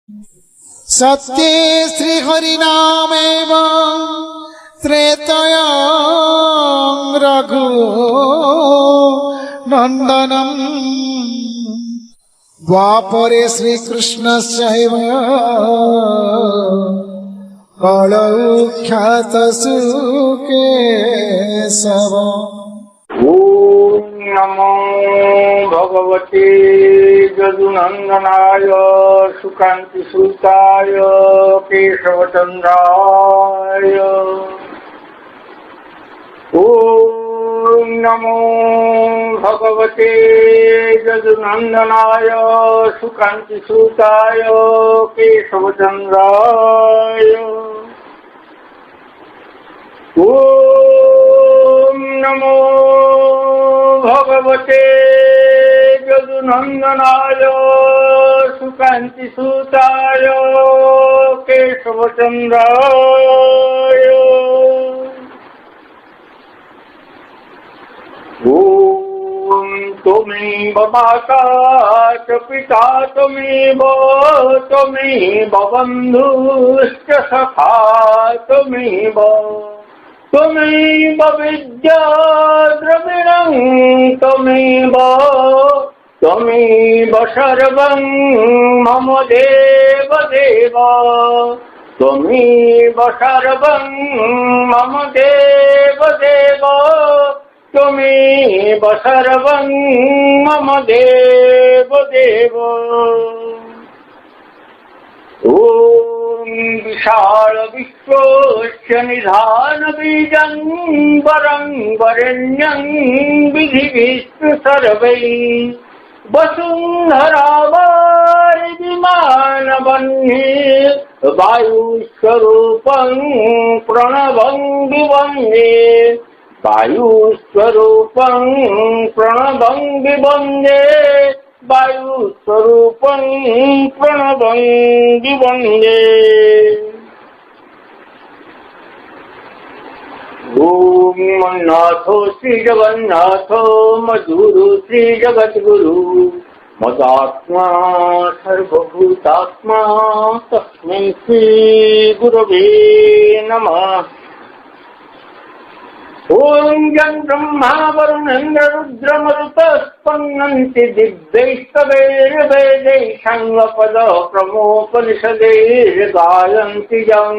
सत्ये श्रीहरिनामेव त्रेतया रघु नन्दनम् द्वापरे श्रीकृष्णस्यैव कलौ ख्यातसुकेशवम्। नमो भगवते यदुनन्दनाय सुकान्तिसूताय केशवचन्द्राय। ॐ नमो भगवते यदुनन्दनाय सुकान्तिसूताय केशवचन्द्राय। ॐ नमो भगवते यदुनन्दनाय सुकान्तिसूताय केशवचन्द्राय। ॐ त्वमेव माता च पिता त्वमेव बन्धुश्च सखा त्वमेव विद्या द्रविणं त्वमेव सर्वं मम देव त्वमेव सर्वं मम देव त्वमेव सर्वं मम देव। ॐ विशाल विश्वस्य निधान बीजं वरं वरेण्यं विधिविष्णु सर्वैः वसुन्धरावारिधिमानवह्नि वायुस्वरूपं प्रणवं विवन्दे वायुस्वरूपं प्रणवं विवन्दे वायुस्वरूपं प्रणवं विवन्दे। ॐ नाथो श्रीजगन्नाथो मधुरो श्रीजगद्गुरु मदात्मा सर्वभूतात्मा तस्मै श्रीगुरवे नमः। ॐ यं ब्रह्मा वरुणेन्द्र रुद्रमरुतस्पन्दन्ति दिव्यैस्तवैर्वेदैः साङ्गपदः प्रमोपनिषदैर्गायन्ति यं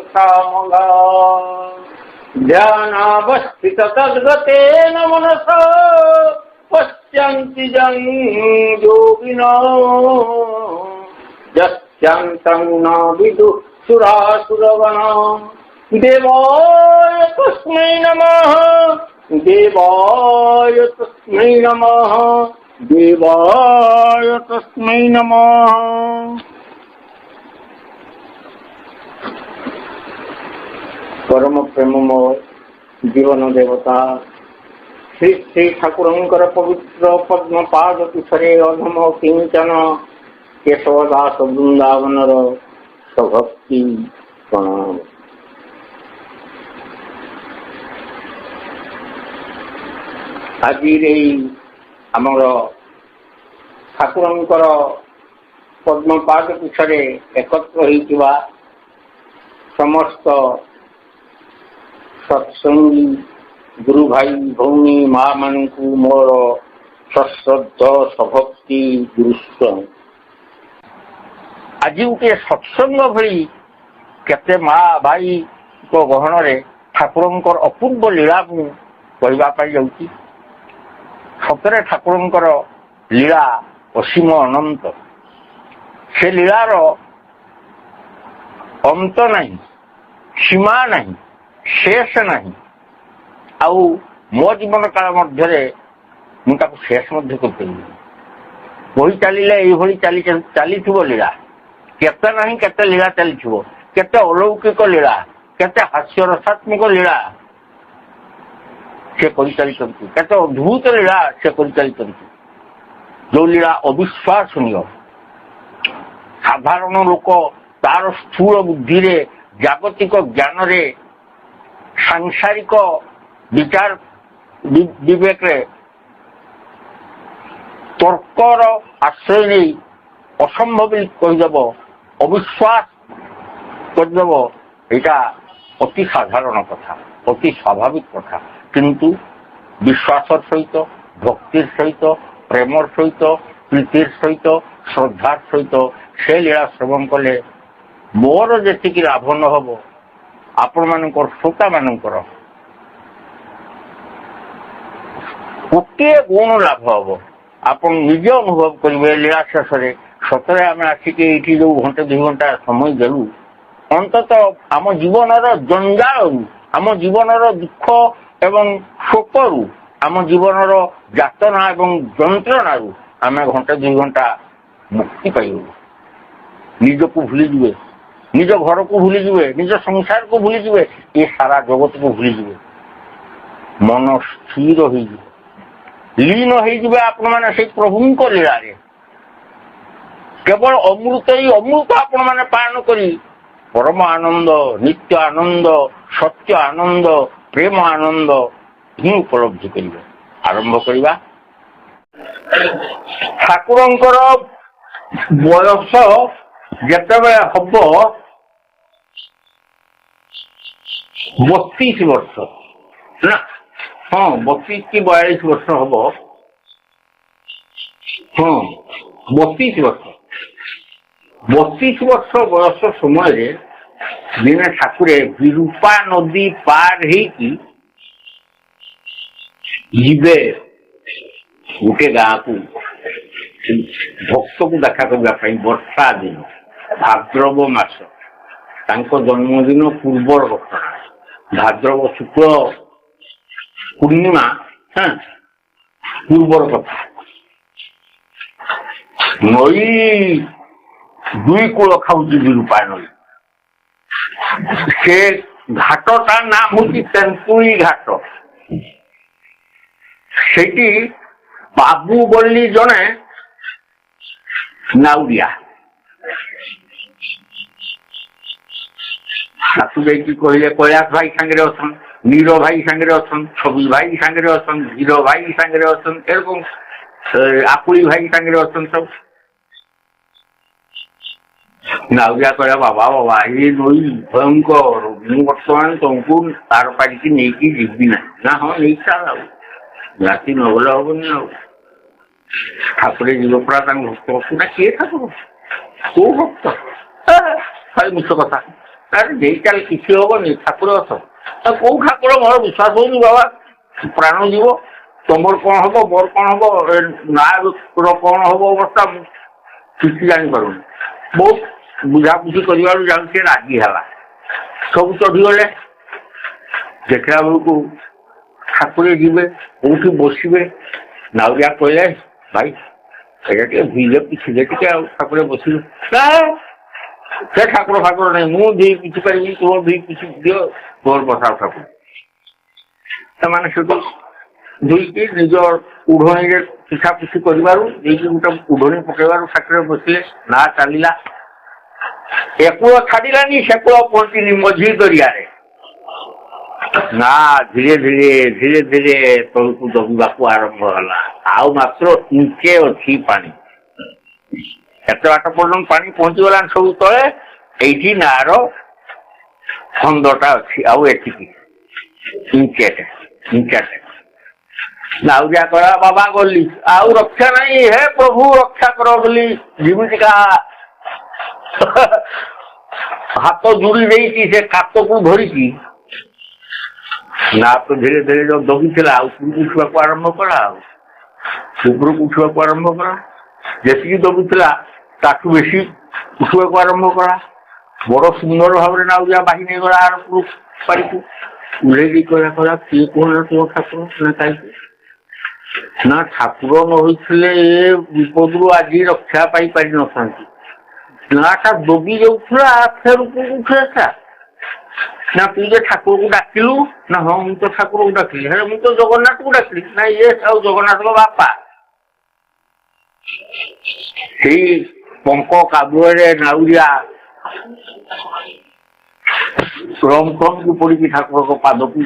सामगाः ध्यानावस्थित तद्गतेन मनसा पश्यन्ति यं योगिनः यस्यान्तं न विदुः सुरासुरगणाः। देवाय तस्मै नमः देवाय तस्मै नमः देवाय तस्मै नमः। परम प्रेममय जीवन देवता श्री श्री ठाकुरंकर पवित्र पद्मपाद पीठरे अधम किंचन केशवदास वृंदावनर सभक्ति प्रणाम। आज आमर ठाकुरंकर पद्मपाद पीठरे एकत्र होइतिबा समस्त सत्संगी गुरु भाई भौणी माँ मानू मोर सश्रद्ध सभक्ति गुरुस्व। आज गोटे सत्संग भली केते माँ भाई को गहन ठाकुरंकर अपूर्व लीला को कहवाई जाऊँगी। सतरे ठाकुरंकर लीला असीम अनंत। से लीलार अंत नहीं, सीमा नहीं, शेष नहीं। आउ मो जीवन काल मध्य मुझे शेष कर बही चलिए चली लीला केते नहीं केते लीला चली केते अलौकिक लीला केते हास्य रसात्मक लीला से केते अद्भुत लीला से जो लीला अविश्वसनीय। साधारण लोक तार स्थूल बुद्धि रे जागतिक ज्ञान रे सांसारिक विचार विवेक रे तर्कर आश्रय नहीं ଅସମ୍ଭବ କହିଦେବ, ଅବିଶ୍ୱାସ କରିଦେବ, ଏଇଟା ଅତି ସାଧାରଣ କଥା, ଅତି ସ୍ୱାଭାବିକ କଥା। କିନ୍ତୁ ବିଶ୍ୱାସର ସହିତ, ଭକ୍ତିର ସହିତ, ପ୍ରେମର ସହିତ, ପ୍ରୀତିର ସହିତ, ଶ୍ରଦ୍ଧାର ସହିତ ସେ ଲୀଳା ଶ୍ରବଣ କଲେ ମୋର ଯେତିକି ଲାଭ ନ ହବ, ଆପଣମାନଙ୍କର ଶ୍ରୋତାମାନଙ୍କର ଗୋଟିଏ ଗୁଣ ଲାଭ ହବ। ଆପଣ ନିଜେ ଅନୁଭବ କରିବେ ଲୀଳା ଶେଷରେ ସତରେ ଆମେ ଆସିକି ଏଇଠି ଯୋଉ ଘଣ୍ଟେ 2 ଘଣ୍ଟା ସମୟ ଦେଲୁ, ଅନ୍ତତଃ ଆମ ଜୀବନର ଜଞ୍ଜାଳରୁ, ଆମ ଜୀବନର ଦୁଃଖ ଏବଂ ଶୋକରୁ, ଆମ ଜୀବନର ଯାତନା ଏବଂ ଯନ୍ତ୍ରଣାରୁ ଆମେ ଘଣ୍ଟେ 2 ଘଣ୍ଟା ମୁକ୍ତି ପାଇବୁ। ନିଜକୁ ଭୁଲିଯିବେ, ନିଜ ଘରକୁ ଭୁଲିଯିବେ, ନିଜ ସଂସାରକୁ ଭୁଲିଯିବେ, ଏ ସାରା ଜଗତକୁ ଭୁଲିଯିବେ। ମନ ସ୍ଥିର ହେଇଯିବ, ଲୀନ ହେଇଯିବେ ଆପଣମାନେ ସେଇ ପ୍ରଭୁଙ୍କ ଲୀଳାରେ। କେବଳ ଅମୃତ, ଏଇ ଅମୃତ ଆପଣମାନେ ପାଳନ କରି ପରମ ଆନନ୍ଦ, ନିତ୍ୟ ଆନନ୍ଦ, ସତ୍ୟ ଆନନ୍ଦ, ପ୍ରେମ ଆନନ୍ଦ ହିଁ ଉପଲବ୍ଧି କରିବେ। ଆରମ୍ଭ କରିବା। ଠାକୁରଙ୍କର ବୟସ ଯେତେବେଳେ ହବ 32 ବର୍ଷ, ନା ହଁ 32 କି 42 ବର୍ଷ ହବ, ହଁ 32 ବର୍ଷ। 32 ବର୍ଷ ବୟସ ସମୟରେ ଦିନେ ଠାକୁରେ ବିରୂପା ନଦୀ ପାର ହେଇକି ଯିବେ ଗୋଟେ ଗାଁକୁ ଭକ୍ତକୁ ଦେଖା କରିବା ପାଇଁ। ବର୍ଷା ଦିନ, ଭାଦ୍ରବ ମାସ, ତାଙ୍କ ଜନ୍ମଦିନ ପୂର୍ବର ଘଟଣା। ଭାଦ୍ରବ ଶୁକ୍ଳ ପୂର୍ଣ୍ଣିମା ପୂର୍ବର କଥା। ନଈ 2 କୂଳ ଖାଉଛି ବିରୂପା ନଈ। ସେ ଘାଟଟା ନାଁ ହଉଛି ତେନ୍ତୁଳି ଘାଟ। ସେଇଠି ବାବୁ ବୋଲି ଜଣେ ନାଉରିଆ, ତାକୁ ଯାଇକି କହିଲେ କୈଳାସ ଭାଇ ସାଙ୍ଗରେ ଅଛନ୍, ନୀର ଭାଇ ସାଙ୍ଗରେ ଅଛନ୍, ଛବି ଭାଇ ସାଙ୍ଗରେ ଅଛନ୍, ଧୀର ଭାଇ ସାଙ୍ଗରେ ଅଛନ୍, ଏରକମ ଆକୁଳି ଭାଇ ସାଙ୍ଗରେ ଅଛନ୍ ସବୁ। ନାଉରିଆ କହିଲା ବାବା ବାବା ଏ ନଈ ଭୟଙ୍କର, ମୁଁ ବର୍ତ୍ତମାନ ତମକୁ ତାର ପାରିକି ନେଇକି ଯିବି ନାହିଁ। ନା ହଁ ନେଇକି ଚାଲ, ଆଉ ରାତି ନଗଲେ ହବନି। ଆଉ ଠାକୁରେ ଯିବ ପରା ତାଙ୍କ ଭକ୍ତ। ନା କିଏ ଠାକୁର, କୋଉ ଭକ୍ତ, ଭାଇ ମିଛ କଥା। ଆରେ ନେଇ ଚାଲ, କିଛି ହବନି, ଠାକୁର ଅଛ। କୋଉ ଠାକୁର, ମୋର ବିଶ୍ୱାସ ହଉନି ବାବା, ପ୍ରାଣ ଯିବ, ତମର କଣ ହବ, ମୋର କଣ ହବ, ନାର କଣ ହବ ଅବସ୍ଥା, ମୁଁ କିଛି ଜାଣିପାରୁନି। ବହୁତ ବୁଝାବୁଝି କରିବାରୁ ଯାଉ ସେ ରାଜି ହେଲା। ସବୁ ଚଢିଗଲେ। ଦେଖିଲା ବେଳକୁ ଠାକୁରେ ଯିବେ, କୋଉଠି ବସିବେ। ନାଉରିଆ କହିଲେ ଭାଇ ଏଇଟା ଟିକେ ଭିଜେ ପିଛିଲେ ଟିକେ, ଆଉ ଠାକୁରେ ବସିବେ। ସେ ଠାକୁର ଫାକୁର ନାହିଁ, ମୁଁ ଧୋଇ ପିଛି ପାରିବି, ତୁମ ଧୋଇ ପିଛି ଦିଅ, ତୋର ବସାଅ ଠାକୁର। ସେମାନେ ସେଠୁ ଧୋଇକି ନିଜ ଉଢଣୀରେ ପିଛାପୁଛି କରିବାରୁ, ଦେଇକି ଗୋଟେ ଉଢଣୀ ପକେଇବାରୁ ଠାକୁରେ ବସିଲେ। ନା ଚାଲିଲା, ଏକୁଳ ଛାଡ଼ିଲାନି, ସେକୁଳ ପହଞ୍ଚିନି ମଝି ଦରିଆରେ। ନା ଧୀରେ ଧୀରେ ଧୀରେ ଧୀରେ ତଳକୁ ଦବିବାକୁ ଆରମ୍ଭ ହେଲା। ଆଉ ମାତ୍ର ଇଞ୍ଚେ ଅଛି ପାଣି। ଏତେ ବାଟ ପର୍ଯ୍ୟନ୍ତ ପାଣି ପହଞ୍ଚିଗଲାଣି ସବୁ ତଳେ। ଏଇଠି ନାର ଖଣ୍ଡଟା ଅଛି, ଆଉ ଏତିକି ଇଞ୍ଚେଟେ। ନାଉରିଆ କହିଲା ବାବା ଗଲି, ଆଉ ରକ୍ଷା ନାହିଁ, ହେ ପ୍ରଭୁ ରକ୍ଷା କର ବୋଲି ଯେମିତିକା ହାତ ଯୋଡ଼ି ଦେଇଛି ସେ କାତକୁ ଧରିକି। ନା ତ ଧୀରେ ଧୀରେ ଯୋଉ ଦବିଥିଲା, ଆଉ ଉପରକୁ ଉଠିବାକୁ ଆରମ୍ଭ କଲା। ଆଉ ଉପରକୁ ଉଠିବାକୁ ଆରମ୍ଭ କଲା, ଯେତିକି ଦବିଥିଲା ତାଠୁ ବେଶୀ ଉଠିବାକୁ ଆରମ୍ଭ କଲା। ବଡ ସୁନ୍ଦର ଭାବରେ ନାଉରିଆ ବାହି ନେଇଗଲା ଆର ପାରିକୁ। ଉଲ୍ଲେଖି କହିଲା କିଏ କହୁନା ତୁମ ଠାକୁର? ନା କାହିଁକି? ନା ଠାକୁର ନ ହୋଇଥିଲେ ଏ ବିପଦରୁ ଆଜି ରକ୍ଷା ପାଇପାରିନଥାନ୍ତି। ନାଟା ଦବି ଯାଉଥିଲା, ଫେର ଉପରକୁ ଉଠିଲା। ନା ତୁ ଯେ ଠାକୁରକୁ ଡାକିଲୁ? ନା ହଁ ମୁଁ ତ ଠାକୁରକୁ ଡାକିଲି। ହେଲେ ମୁଁ ତ ଜଗନ୍ନାଥକୁ ଡାକିଲି। ନା ଇଏ ଆଉ ଜଗନ୍ନାଥଙ୍କ ବାପା। ସେଇ ପଙ୍କ କାଦୁଅରେ ନାଉରିଆ ରମକମକୁ ପଡିକି ଠାକୁରଙ୍କ ପାଦକୁ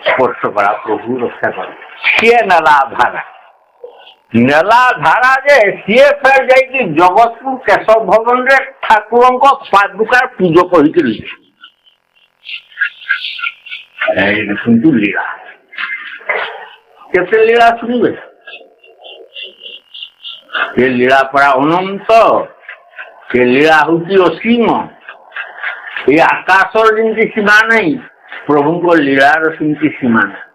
ସ୍ପର୍ଶ କଲା। ପ୍ରଭୁ ରକ୍ଷା କର। ସିଏ ନେଲା ଭାରା। ନେଲା ଧାରା ଯେ ସିଏ ଫେର ଯାଇକି ଜଗତପୁର କେଶବ ଭବନରେ ଠାକୁରଙ୍କ ପାଦୁକାର ପୂଜକ ହେଇକିରି ଶୁଣନ୍ତୁ ଲୀଳା କେତେ ଲୀଳା ଶୁଣିବେ ସେ ଲୀଳା ପରା ଅନନ୍ତ ସେ ଲୀଳା ହଉଛି ଅସୀମ ଏ ଆକାଶର ଯେମିତି ସୀମା ନାହିଁ ପ୍ରଭୁଙ୍କ ଲୀଳାର ସେମିତି ସୀମା ନାହିଁ